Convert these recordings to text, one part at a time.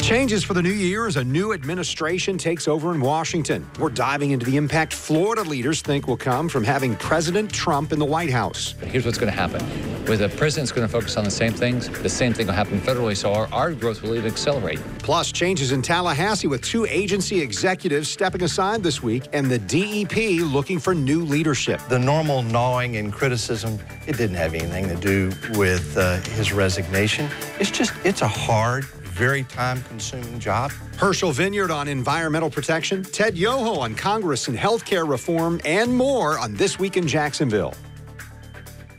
Changes for the new year as a new administration takes over in Washington. We're diving into the impact Florida leaders think will come from having President Trump in the White House. Here's what's going to happen. With the president's going to focus on the same things, the same thing will happen federally, so our growth will even accelerate. Plus, changes in Tallahassee with two agency executives stepping aside this week and the DEP looking for new leadership. The normal gnawing and criticism, it didn't have anything to do with his resignation. It's a hard, very time-consuming job. Herschel Vineyard on environmental protection, Ted Yoho on Congress and healthcare reform, and more on This Week in Jacksonville.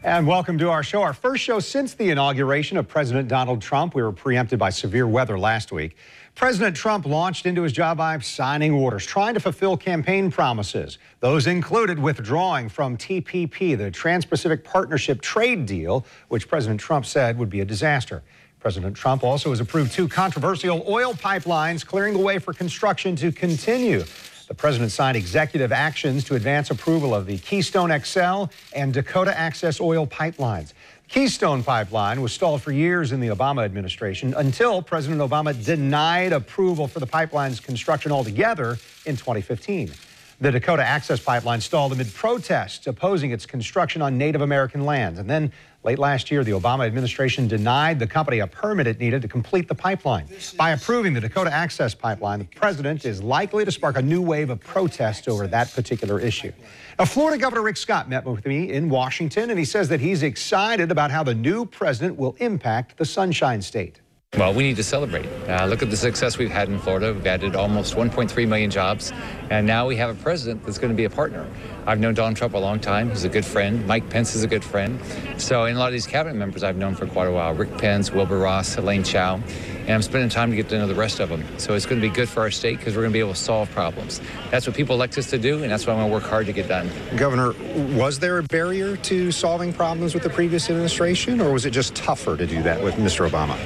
And welcome to our show, our first show since the inauguration of President Donald Trump. We were preempted by severe weather last week. President Trump launched into his job by signing orders, trying to fulfill campaign promises. Those included withdrawing from TPP, the Trans-Pacific Partnership trade deal, which President Trump said would be a disaster. President Trump also has approved two controversial oil pipelines, clearing the way for construction to continue. The president signed executive actions to advance approval of the Keystone XL and Dakota Access oil pipelines. Keystone pipeline was stalled for years in the Obama administration until President Obama denied approval for the pipeline's construction altogether in 2015. The Dakota Access pipeline stalled amid protests opposing its construction on Native American lands. And then late last year, the Obama administration denied the company a permit it needed to complete the pipeline. By approving the Dakota Access pipeline, the president is likely to spark a new wave of protests over that particular issue. Now, Florida Governor Rick Scott met with me in Washington, and he says that he's excited about how the new president will impact the Sunshine State. Well, we need to celebrate. Look at the success we've had in Florida. We've added almost 1.3 million jobs, and now we have a president that's going to be a partner. I've known Donald Trump a long time. He's a good friend. Mike Pence is a good friend. So, and a lot of these cabinet members I've known for quite a while. Rick Pence, Wilbur Ross, Elaine Chao, and I'm spending time to get to know the rest of them. So it's going to be good for our state because we're going to be able to solve problems. That's what people elect us to do, and that's what I'm going to work hard to get done. Governor, was there a barrier to solving problems with the previous administration, or was it just tougher to do that with Mr. Obama?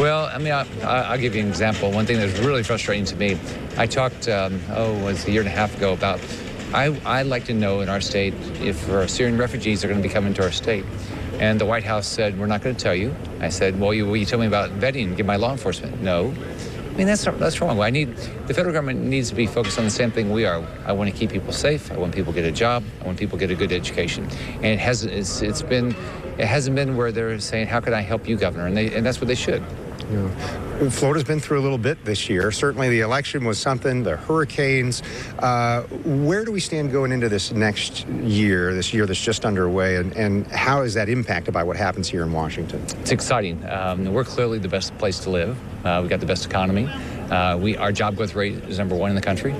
Well, I mean, I'll give you an example. One thing that was really frustrating to me, I talked, it was a year and a half ago about, I'd like to know in our state if Syrian refugees are going to be coming to our state. And the White House said, we're not going to tell you. I said, well, will you tell me about vetting and get my law enforcement? No. I mean, that's wrong. The federal government needs to be focused on the same thing we are. I want to keep people safe. I want people to get a job. I want people to get a good education. And it hasn't been where they're saying, how can I help you, Governor? And that's what they should. Yeah. Florida's been through a little bit this year. Certainly the election was something, the hurricanes. Where do we stand going into this next year, this year that's just underway, and how is that impacted by what happens here in Washington? It's exciting. We're clearly the best place to live. We've got the best economy. Our job growth rate is #1 in the country.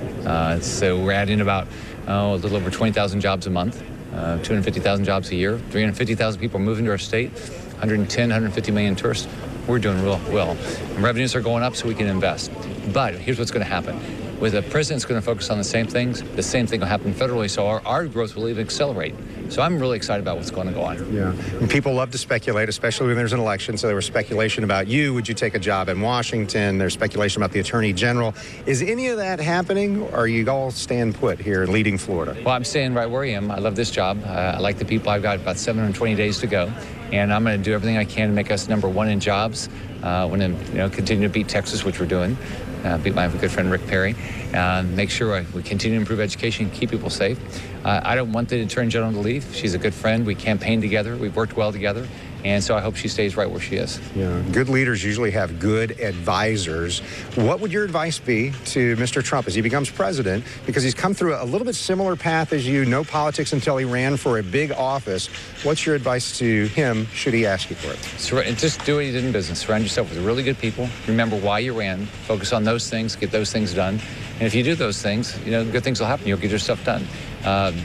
So we're adding about a little over 20,000 jobs a month, 250,000 jobs a year, 350,000 people moving to our state, 150 million tourists. We're doing real well. And revenues are going up so we can invest. But here's what's going to happen. With the president's going to focus on the same things, the same thing will happen federally, so our growth will even accelerate. So I'm really excited about what's going to go on. Yeah, and people love to speculate, especially when there's an election. So there was speculation about you. Would you take a job in Washington? There's speculation about the Attorney General. Is any of that happening, or are you all staying put here leading Florida? Well, I'm staying right where I am. I love this job. I like the people. I've got about 720 days to go, and I'm going to do everything I can to make us #1 in jobs. I want to continue to beat Texas, which we're doing. Beat my good friend Rick Perry, make sure we continue to improve education, keep people safe. I don't want the Attorney General to leave. She's a good friend. We campaigned together. We've worked well together. And so I hope she stays right where she is. Yeah, good leaders usually have good advisors. What would your advice be to Mr. Trump as he becomes president? Because he's come through a little bit similar path as you, no politics until he ran for a big office. What's your advice to him should he ask you for it? Just do what you did in business. Surround yourself with really good people. Remember why you ran. Focus on those things. Get those things done. And if you do those things, good things will happen. You'll get your stuff done.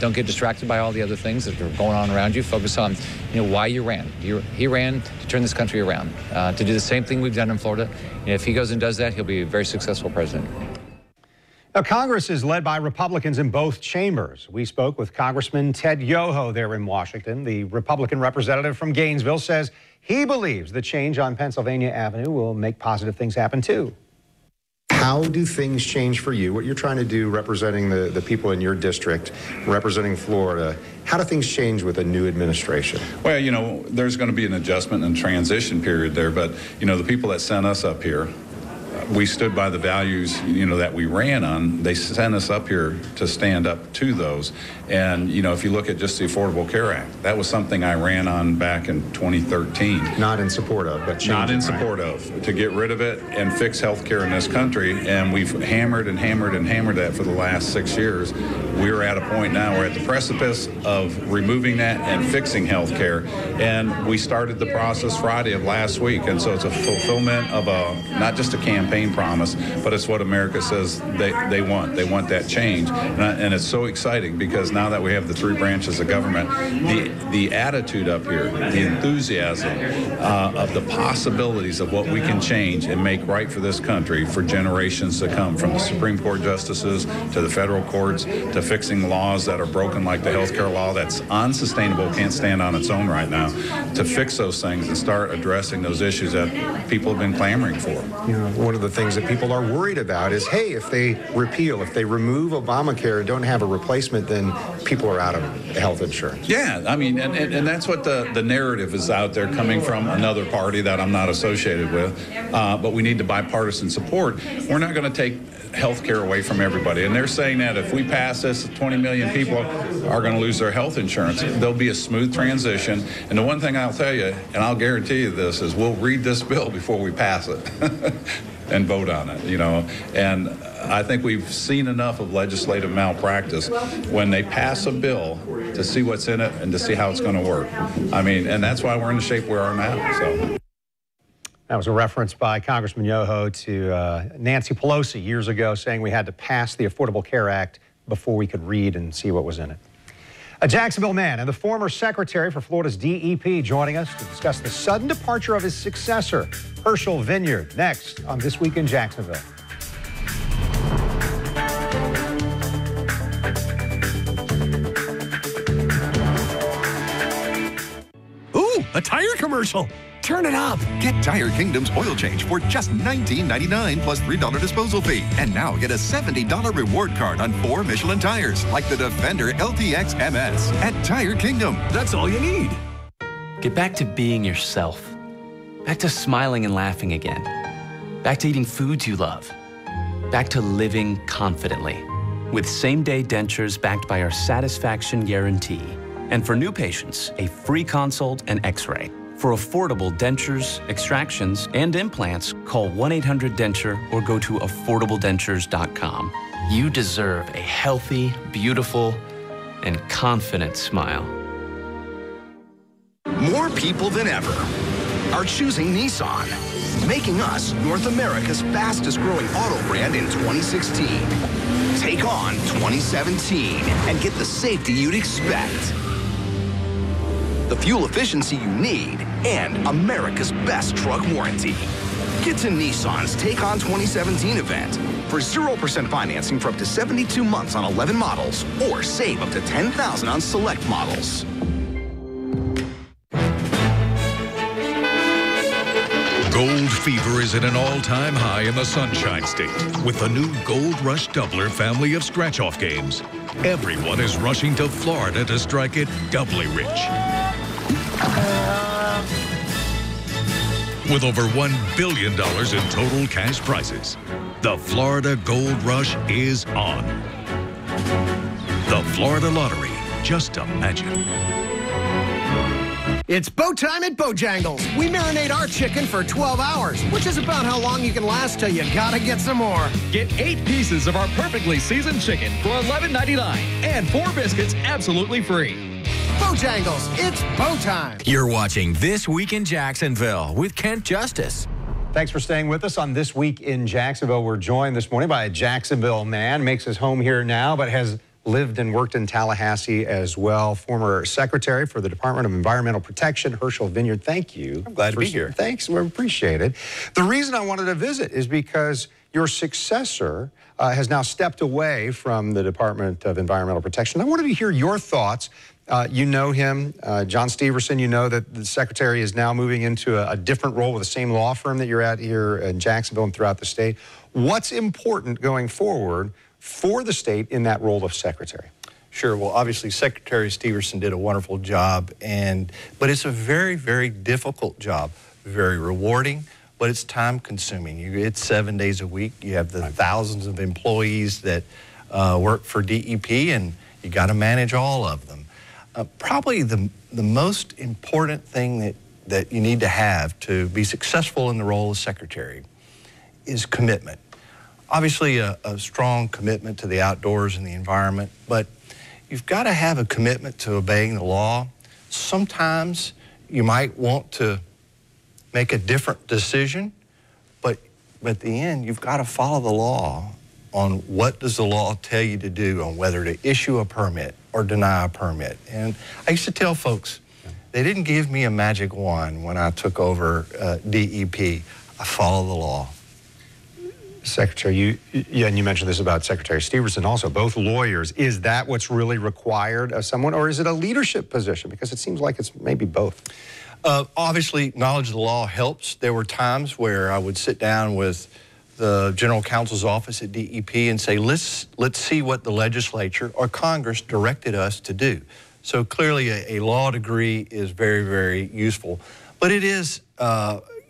Don't get distracted by all the other things that are going on around you. Focus on, why you ran. He ran to turn this country around, to do the same thing we've done in Florida. And if he goes and does that, he'll be a very successful president. Now, Congress is led by Republicans in both chambers. We spoke with Congressman Ted Yoho there in Washington. The Republican representative from Gainesville says he believes the change on Pennsylvania Avenue will make positive things happen, too. How do things change for you? What you're trying to do representing the people in your district, representing Florida, how do things change with a new administration? Well, there's going to be an adjustment and transition period there, but, the people that sent us up here we stood by the values, that we ran on. They sent us up here to stand up to those. And, if you look at just the Affordable Care Act, that was something I ran on back in 2013. Not in support of, but changing, not in support of, to get rid of it and fix health care in this country. And we've hammered and hammered and hammered that for the last 6 years. We're at a point now, we're at the precipice of removing that and fixing health care. And we started the process Friday of last week. And so it's a fulfillment of not just a campaign promise, but it's what America says they want. They want that change. And it's so exciting because now that we have the three branches of government, the attitude up here, the enthusiasm of the possibilities of what we can change and make right for this country for generations to come, from the Supreme Court justices to the federal courts to fixing laws that are broken like the health care law that's unsustainable, can't stand on its own right now, to fix those things and start addressing those issues that people have been clamoring for. One of the things that people are worried about is, hey, if they remove Obamacare, don't have a replacement, then people are out of health insurance. Yeah, I mean, and that's what the narrative is out there coming from another party that I'm not associated with. But we need the bipartisan support. We're not going to take health care away from everybody. And they're saying that if we pass this, 20 million people are going to lose their health insurance. There'll be a smooth transition. And the one thing I'll tell you, and I'll guarantee you this, is we'll read this bill before we pass it and vote on it, And I think we've seen enough of legislative malpractice when they pass a bill to see what's in it and to see how it's going to work. I mean, and that's why we're in the shape we are now. So. That was a reference by Congressman Yoho to Nancy Pelosi years ago, saying we had to pass the Affordable Care Act before we could read and see what was in it. A Jacksonville man and the former secretary for Florida's DEP joining us to discuss the sudden departure of his successor, Herschel Vineyard, next on This Week in Jacksonville. Ooh, a tire commercial. Turn it up. Get Tire Kingdom's oil change for just $19.99 plus $3 disposal fee. And now get a $70 reward card on 4 Michelin tires, like the Defender LTX MS at Tire Kingdom. That's all you need. Get back to being yourself. Back to smiling and laughing again. Back to eating foods you love. Back to living confidently. With same-day dentures backed by our satisfaction guarantee. And for new patients, a free consult and x-ray. For affordable dentures, extractions, and implants, call 1-800-DENTURE or go to affordabledentures.com. You deserve a healthy, beautiful, and confident smile. More people than ever are choosing Nissan, making us North America's fastest growing auto brand in 2016. Take on 2017 and get the safety you'd expect, the fuel efficiency you need, and America's best truck warranty. Get to Nissan's Take On 2017 event for 0% financing for up to 72 months on 11 models, or save up to $10,000 on select models. Gold fever is at an all-time high in the Sunshine State with the new Gold Rush Doubler family of scratch-off games. Everyone is rushing to Florida to strike it doubly rich. With over $1 billion in total cash prizes, the Florida Gold Rush is on. The Florida Lottery, just imagine. It's bow time at Bojangles. We marinate our chicken for 12 hours, which is about how long you can last till you gotta get some more. Get 8 pieces of our perfectly seasoned chicken for $11.99 and 4 biscuits absolutely free. Bojangles, it's bow time. You're watching This Week in Jacksonville with Kent Justice. Thanks for staying with us on This Week in Jacksonville. We're joined this morning by a Jacksonville man, makes his home here now, but has lived and worked in Tallahassee as well. Former Secretary for the Department of Environmental Protection, Herschel Vineyard. Thank you. I'm glad to be here. Thanks. We appreciate it. The reason I wanted to visit is because your successor has now stepped away from the Department of Environmental Protection. I wanted to hear your thoughts. You know him, John Steverson. You know that the Secretary is now moving into a different role with the same law firm that you're at here in Jacksonville and throughout the state. What's important going forward for the state in that role of Secretary? Sure. Well, obviously, Secretary Steverson did a wonderful job, but it's a very, very difficult job. Very rewarding, but it's time consuming. It's 7 days a week. You have the thousands of employees that work for DEP, and you got to manage all of them. Probably the most important thing that you need to have to be successful in the role of secretary is commitment. Obviously a strong commitment to the outdoors and the environment, but you've got to have a commitment to obeying the law. Sometimes you might want to make a different decision, but at the end, you've got to follow the law on what does the law tell you to do on whether to issue a permit or deny a permit. And I used to tell folks, they didn't give me a magic wand when I took over DEP. I follow the law. Secretary, and you mentioned this about Secretary Steverson also, both lawyers. Is that what's really required of someone, or is it a leadership position? Because it seems like it's maybe both. Obviously, knowledge of the law helps. There were times where I would sit down with the general counsel's office at DEP and say, let's see what the legislature or Congress directed us to do. So clearly a law degree is very, very useful. But it is,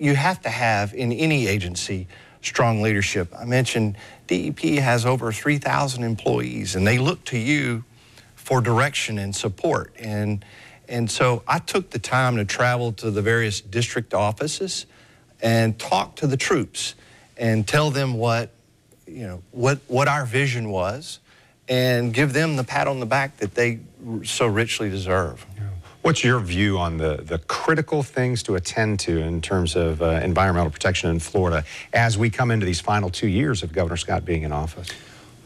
you have to have in any agency strong leadership. I mentioned DEP has over 3,000 employees, and they look to you for direction and support. And so I took the time to travel to the various district offices and talk to the troops and tell them what our vision was and give them the pat on the back that they so richly deserve. What's your view on the critical things to attend to in terms of environmental protection in Florida as we come into these final 2 years of Governor Scott being in office?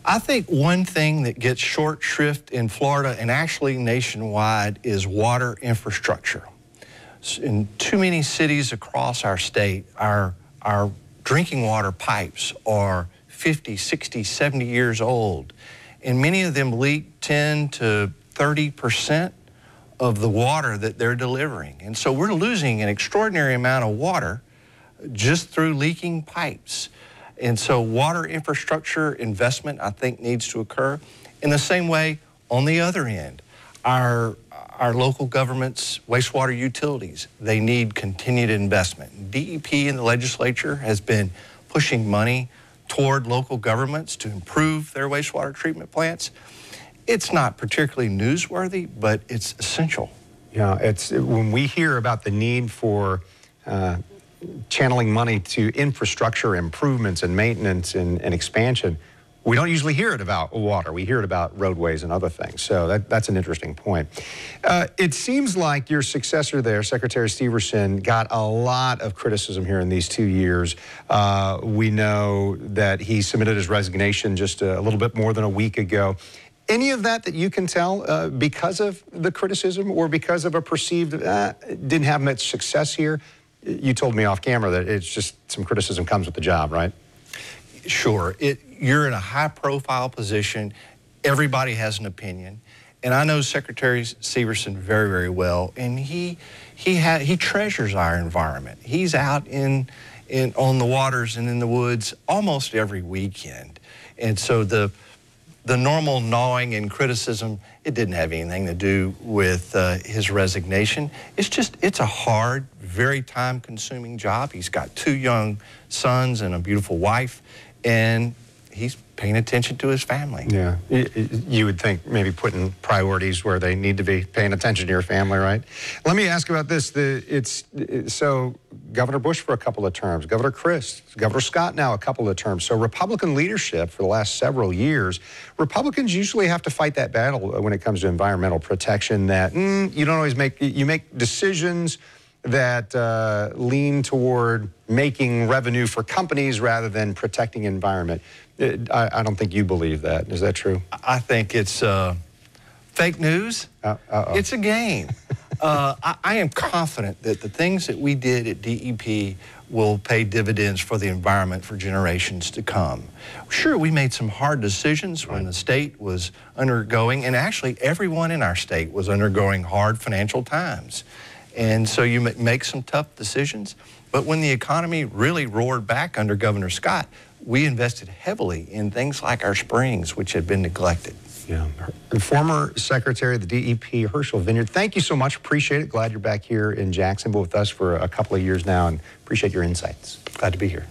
I think one thing that gets short shrift in Florida and actually nationwide is water infrastructure. In too many cities across our state, our drinking water pipes are 50, 60, 70 years old, and many of them leak 10 to 30% of the water that they're delivering. And so we're losing an extraordinary amount of water just through leaking pipes. And so water infrastructure investment, I think, needs to occur. In the same way, on the other end, our local governments, wastewater utilities, they need continued investment. DEP and the legislature has been pushing money toward local governments to improve their wastewater treatment plants. It's not particularly newsworthy, but it's essential. Yeah, it's when we hear about the need for channeling money to infrastructure improvements and maintenance and expansion, we don't usually hear it about water. We hear it about roadways and other things. So that's an interesting point. It seems like your successor there, Secretary Steverson, got a lot of criticism here in these 2 years. We know that he submitted his resignation just a little bit more than a week ago. Any of that you can tell because of the criticism or because of a perceived didn't have much success here? You told me off camera that it's just some criticism comes with the job, right? Sure. You're in a high-profile position. Everybody has an opinion. And I know Secretary Steverson very, very well, and he treasures our environment. He's out on the waters and in the woods almost every weekend. And so the normal gnawing and criticism, it didn't have anything to do with his resignation. It's a hard, very time-consuming job. He's got 2 young sons and a beautiful wife, and he's paying attention to his family. Yeah, you would think maybe putting priorities where they need to be, paying attention to your family, right? Let me ask about this. So Governor Bush for a couple of terms, Governor Christ, Governor Scott now a couple of terms. So Republican leadership for the last several years, Republicans usually have to fight that battle when it comes to environmental protection that you don't always make, you make decisions that lean toward making revenue for companies rather than protecting environment. I don't think you believe that. Is that true? I think it's fake news. It's a game. I am confident that the things that we did at DEP will pay dividends for the environment for generations to come. Sure, we made some hard decisions when the state was undergoing, and actually everyone in our state was undergoing hard financial times. And so you make some tough decisions. But when the economy really roared back under Governor Scott, we invested heavily in things like our springs, which had been neglected. Yeah. The former Secretary of the DEP, Herschel Vineyard, thank you so much. Appreciate it. Glad you're back here in Jacksonville with us for a couple of years now, and appreciate your insights. Glad to be here.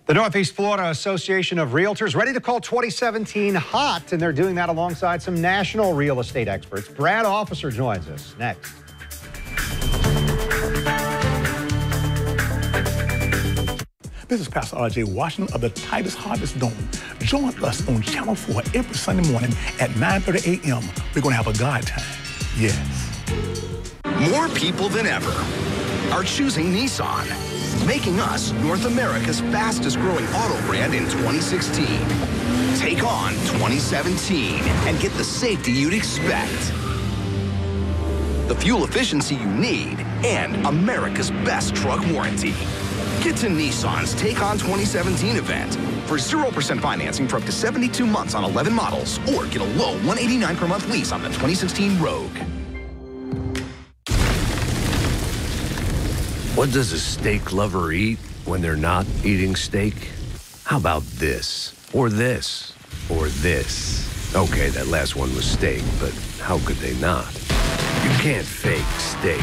The Northeast Florida Association of Realtors ready to call 2017 hot, and they're doing that alongside some national real estate experts. Brad Officer joins us next. This is Pastor R.J. Washington of the Titus Harvest Dome. Join us on Channel 4 every Sunday morning at 9:30 a.m. We're going to have a God time. Yes. More people than ever are choosing Nissan, making us North America's fastest growing auto brand in 2016. Take on 2017 and get the safety you'd expect, the fuel efficiency you need, and America's best truck warranty. Get to Nissan's Take On 2017 event for 0% financing for up to 72 months on 11 models, or get a low $189 per month lease on the 2016 Rogue. What does a steak lover eat when they're not eating steak? How about this, or this, or this? Okay, that last one was steak, but how could they not? You can't fake steak.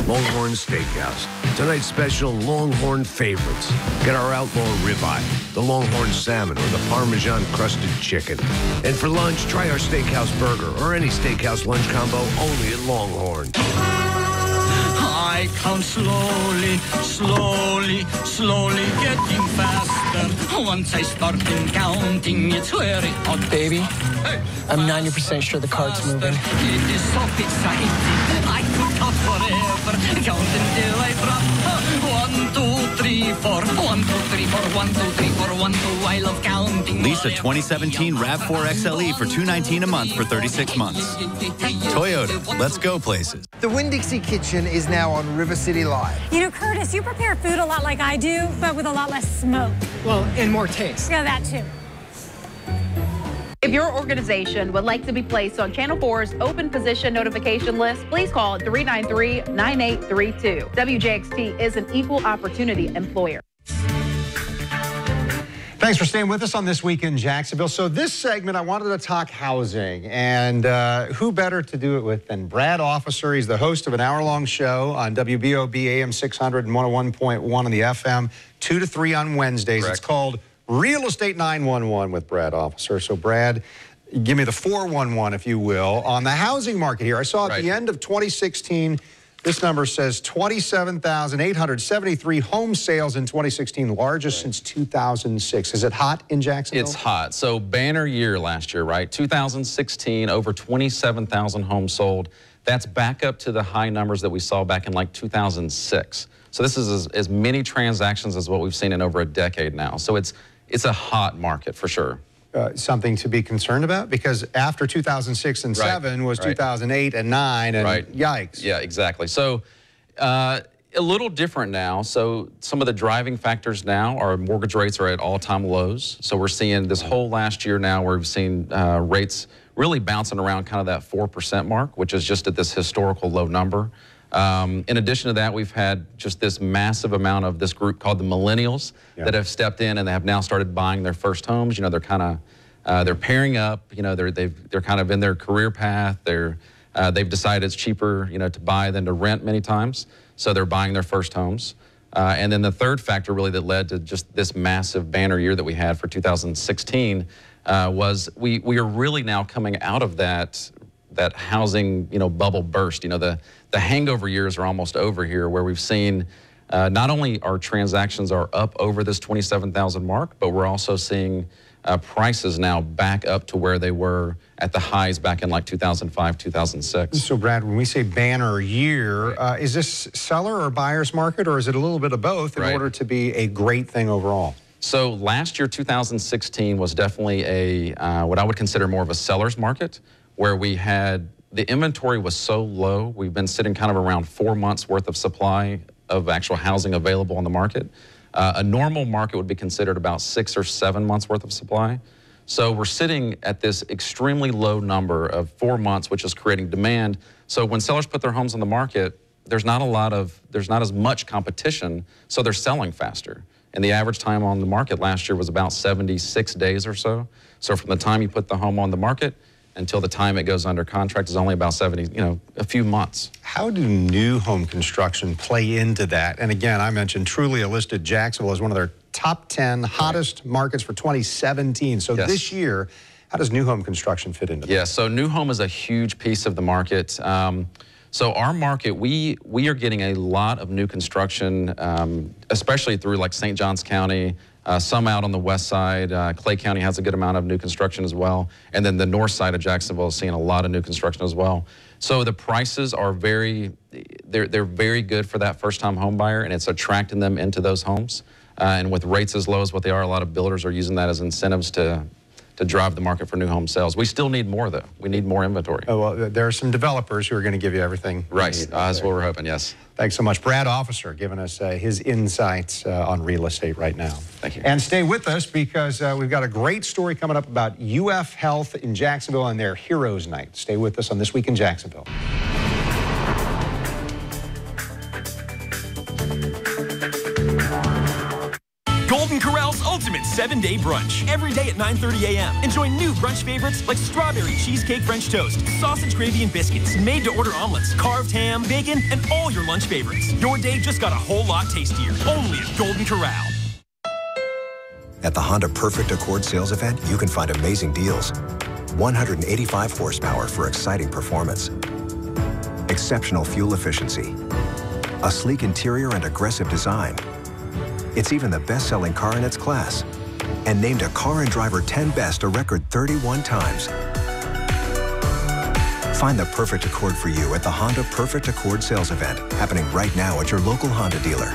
Longhorn Steakhouse. Tonight's special Longhorn favorites. Get our outlaw ribeye, the Longhorn salmon, or the Parmesan crusted chicken. And for lunch, try our steakhouse burger or any steakhouse lunch combo only at Longhorn. I count slowly, slowly, slowly getting faster. Once I start counting, it's very hot. Baby, I'm 90% sure the cart's moving. It is so exciting. I could count forever. Count until I drop. 1, 2, 3, 4. 1, 2, 3, 4. 1, 2, 3, 4. 1, 2. I love counting. Lease a 2017 RAV4 XLE for $219 a month for 36 months. Toyota, let's go places. The Winn-Dixie Kitchen is now on River City Live. You know, Curtis, you prepare food a lot like I do, but with a lot less smoke. Well, and more taste. Yeah, that too. If your organization would like to be placed on Channel 4's open position notification list, please call 393-9832. WJXT is an equal opportunity employer. Thanks for staying with us on This Week in Jacksonville. So this segment, I wanted to talk housing, and who better to do it with than Brad Officer. He's the host of an hour-long show on WBOB AM 600 and 101.1 on the FM, 2 to 3 on Wednesdays. Correct. It's called Real Estate 911 with Brad Officer. So Brad, give me the 411, if you will, on the housing market here. I saw at the end of 2016, this number says 27,873 home sales in 2016, largest since 2006. Is it hot in Jacksonville? It's hot. So banner year last year, right? 2016, over 27,000 homes sold. That's back up to the high numbers that we saw back in like 2006. So this is as many transactions as what we've seen in over a decade now. So it's a hot market for sure. Something to be concerned about? Because after 2006 and 7 was 2008 and 9, and yikes. Yeah, exactly. So a little different now. So some of the driving factors now are mortgage rates are at all-time lows. So we're seeing this whole last year now where we've seen rates really bouncing around kind of that 4% mark, which is just at this historical low number. In addition to that, we've had just this massive amount of this group called the millennials that have stepped in and they have now started buying their first homes. You know, they're kind of they're pairing up. You know, they're kind of in their career path. They've decided it's cheaper, you know, to buy than to rent many times. So they're buying their first homes. And then the third factor really that led to just this massive banner year that we had for 2016 was we are really now coming out of that housing, you know, bubble burst. You know, the hangover years are almost over here, where we've seen not only our transactions are up over this 27,000 mark, but we're also seeing prices now back up to where they were at the highs back in like 2005, 2006. So Brad, when we say banner year, is this seller or buyer's market, or is it a little bit of both in order to be a great thing overall? So last year, 2016, was definitely a what I would consider more of a seller's market, where we had the inventory was so low. We've been sitting kind of around 4 months worth of supply of actual housing available on the market. A normal market would be considered about 6 or 7 months worth of supply. So we're sitting at this extremely low number of 4 months, which is creating demand. So when sellers put their homes on the market, there's not as much competition, so they're selling faster. And the average time on the market last year was about 76 days or so. So from the time you put the home on the market until the time it goes under contract is only about a few months. How do new home construction play into that? And again, I mentioned Trulia listed Jacksonville as one of their top 10 hottest markets for 2017. So this year, how does new home construction fit into that? Yeah, so new home is a huge piece of the market. So our market, we are getting a lot of new construction, especially through like St. Johns County, some out on the west side. Clay County has a good amount of new construction as well. And then the north side of Jacksonville is seeing a lot of new construction as well. So the prices are they're very good for that first-time home buyer, and it's attracting them into those homes. And with rates as low as what they are, a lot of builders are using that as incentives to drive the market for new home sales. We still need more, though. We need more inventory. Oh, well, there are some developers who are going to give you everything. Right, that's what we're hoping, yes. Thanks so much. Brad Officer giving us his insights on real estate right now. Thank you. And stay with us because we've got a great story coming up about UF Health in Jacksonville and their Heroes Night. Stay with us on This Week in Jacksonville. Golden Corral's ultimate 7-day brunch. Every day at 9:30 a.m. Enjoy new brunch favorites like strawberry cheesecake French toast, sausage gravy and biscuits, made-to-order omelets, carved ham, bacon, and all your lunch favorites. Your day just got a whole lot tastier. Only at Golden Corral. At the Honda Perfect Accord sales event, you can find amazing deals. 185 horsepower for exciting performance. Exceptional fuel efficiency. A sleek interior and aggressive design. It's even the best-selling car in its class, and named a Car and Driver 10 Best a record 31 times. Find the perfect Accord for you at the Honda Perfect Accord sales event, happening right now at your local Honda dealer.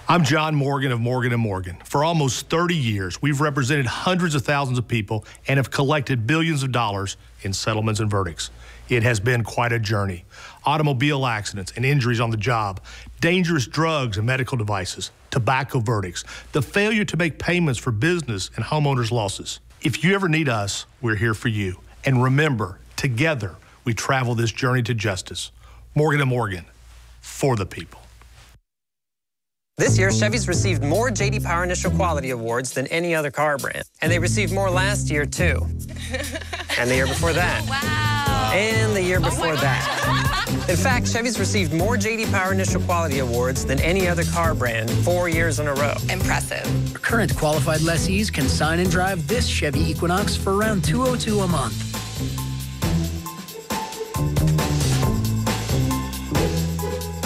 I'm John Morgan of Morgan & Morgan. For almost 30 years, we've represented hundreds of thousands of people and have collected billions of dollars in settlements and verdicts. It has been quite a journey. Automobile accidents and injuries on the job, dangerous drugs and medical devices, tobacco verdicts, the failure to make payments for business and homeowners' losses. If you ever need us, we're here for you. And remember, together, we travel this journey to justice. Morgan & Morgan, for the people. This year, Chevy's received more J.D. Power Initial Quality Awards than any other car brand. And they received more last year, too. And the year before that. Wow. And the year before that. In fact, Chevy's received more J.D. Power Initial Quality Awards than any other car brand 4 years in a row. Impressive. Current qualified lessees can sign and drive this Chevy Equinox for around $202 a month.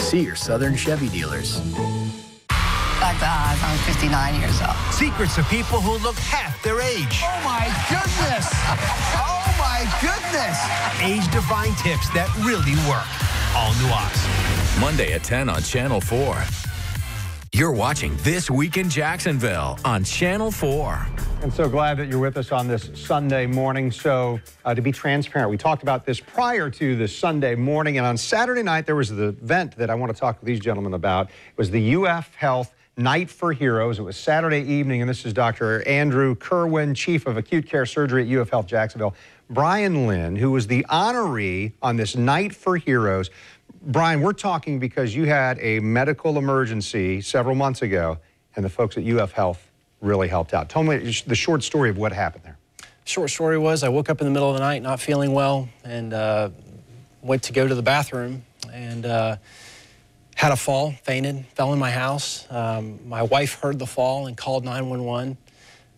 See your Southern Chevy dealers. Like the odds, I'm 59 years old. Secrets of people who look half their age. Oh, my goodness. Oh, my goodness. Age-defying tips that really work. All new Oz. Monday at 10 on Channel 4. You're watching This Week in Jacksonville on Channel 4. I'm so glad that you're with us on this Sunday morning. So to be transparent, we talked about this prior to this Sunday morning. And on Saturday night, there was the event that I want to talk to these gentlemen about. It was the UF Health Night for Heroes. It was Saturday evening, and this is Dr. Andrew Kerwin, Chief of Acute Care Surgery at UF Health Jacksonville. Brian Lynn, who was the honoree on this Night for Heroes. Brian, we're talking because you had a medical emergency several months ago, and the folks at UF Health really helped out. Tell me the short story of what happened there. Short story was I woke up in the middle of the night not feeling well and went to go to the bathroom and had a fall, fainted, fell in my house. My wife heard the fall and called 911.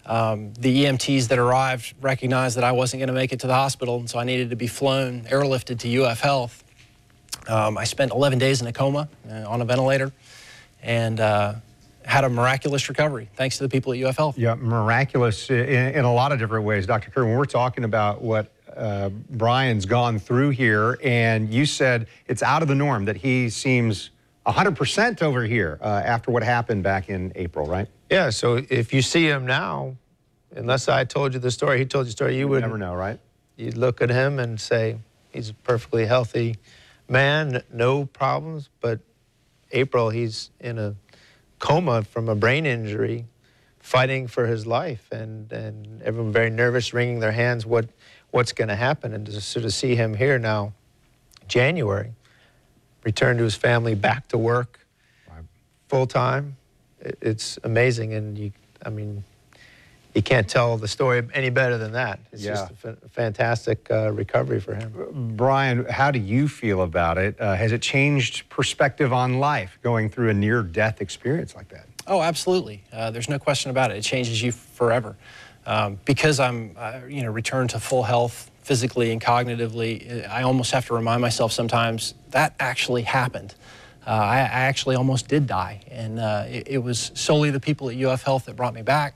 The EMTs that arrived recognized that I wasn't going to make it to the hospital, and so I needed to be flown, airlifted to UF Health. I spent 11 days in a coma on a ventilator and had a miraculous recovery, thanks to the people at UF Health. Yeah, miraculous in a lot of different ways. Dr. Kerwin, we're talking about what Brian's gone through here, and you said it's out of the norm that he seems 100% over here after what happened back in April, right? Yeah, so if you see him now, unless I told you the story, he told you the story, you would never know, right? You'd look at him and say, he's a perfectly healthy man, no problems, but April, he's in a coma from a brain injury, fighting for his life, and everyone very nervous, wringing their hands, what's going to happen, and to sort of see him here now, January, return to his family, back to work, full time. It's amazing, and I mean, you can't tell the story any better than that. It's just a fantastic recovery for him. Brian, how do you feel about it? Has it changed perspective on life going through a near-death experience like that? Oh, absolutely. There's no question about it. It changes you forever. Because I'm, returned to full health physically and cognitively, I almost have to remind myself sometimes that actually happened. I actually almost did die, and it was solely the people at UF Health that brought me back.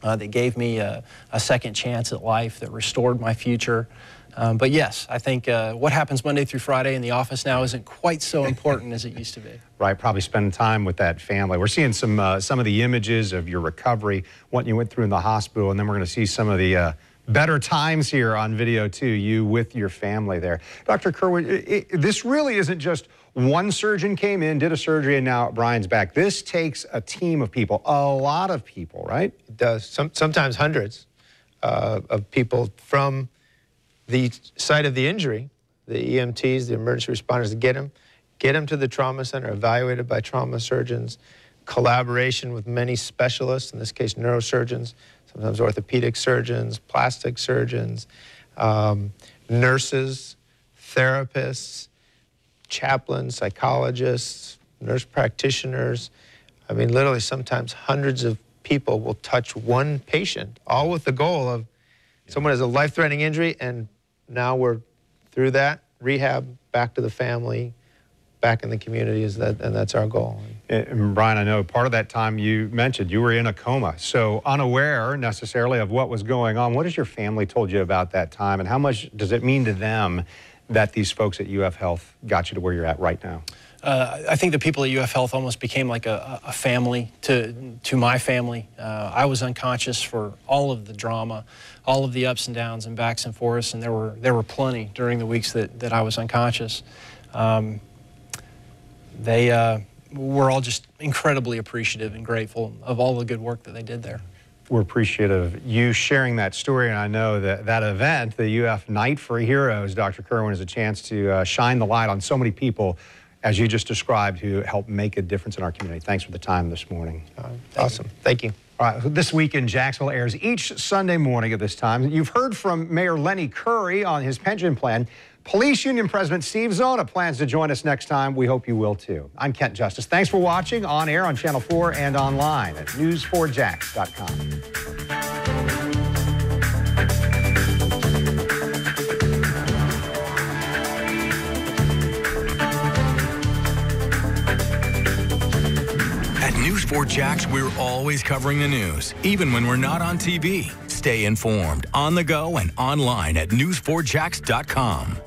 That gave me a second chance at life, that restored my future. But yes, I think what happens Monday through Friday in the office now isn't quite so important as it used to be. Right, probably spending time with that family. We're seeing some of the images of your recovery, what you went through in the hospital, and then we're going to see some of the better times here on video too, you with your family there. Dr. Kerwin, this really isn't just one surgeon came in, did a surgery, and now Brian's back. This takes a team of people, a lot of people, right? It does, sometimes hundreds of people from the site of the injury, the EMTs, the emergency responders, to get him to the trauma center, evaluated by trauma surgeons, collaboration with many specialists, in this case neurosurgeons, sometimes orthopedic surgeons, plastic surgeons, nurses, therapists, chaplains, psychologists, nurse practitioners. I mean, literally sometimes hundreds of people will touch one patient, all with the goal of someone has a life-threatening injury, and now we're through that, rehab, back to the family, back in the community, and that's our goal. And Brian, I know part of that time you mentioned you were in a coma, so unaware necessarily of what was going on. What has your family told you about that time, and how much does it mean to them that these folks at UF Health got you to where you're at right now? I think the people at UF Health almost became like a family to my family. I was unconscious for all of the drama, all of the ups and downs and backs and forths, and there were plenty during the weeks that I was unconscious. They were all just incredibly appreciative and grateful of all the good work that they did there. We're appreciative of you sharing that story, and I know that that event, the UF Night for Heroes, Dr. Kerwin, is a chance to shine the light on so many people, as you just described, who help make a difference in our community. Thanks for the time this morning. Awesome. Thank you. All right, This Week in Jacksonville airs each Sunday morning at this time. You've heard from Mayor Lenny Curry on his pension plan. Police Union President Steve Zona plans to join us next time. We hope you will too. I'm Kent Justice. Thanks for watching on air on Channel 4 and online at news4jax.com. At News 4 Jax, we're always covering the news, even when we're not on TV. Stay informed, on the go, and online at news4jax.com.